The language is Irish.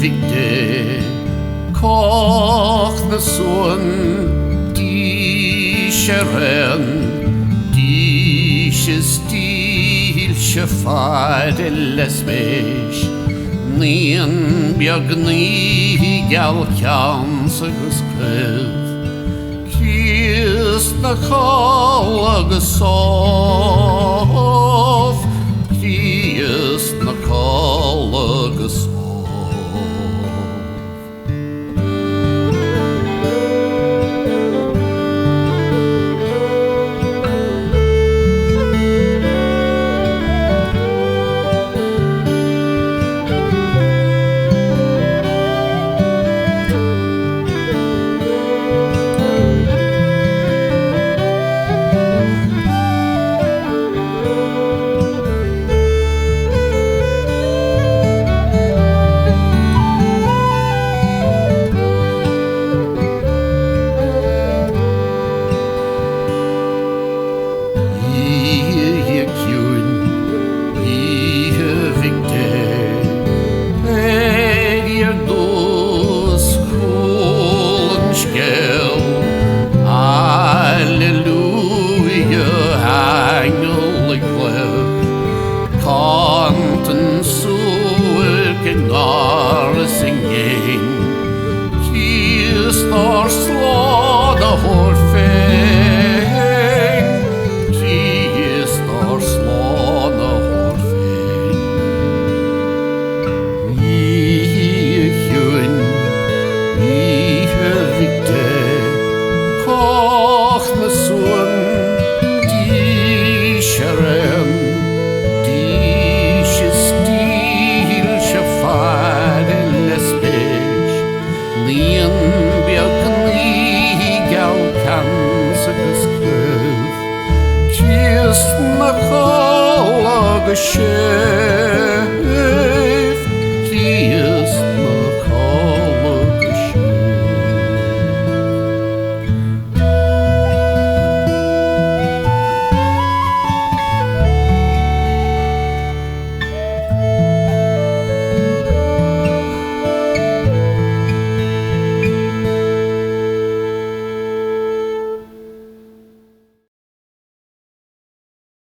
vigde kochne son di sheren di stil shafad lesmesh nien bjagni gal kans geskrev kist na kall gesov kist na kall gesov. Kanten suken gar singen Kistar slåda hårfäng Kistar slåda hårfäng I hjön I hövite Koch med son Di kärren Kist na kall geskev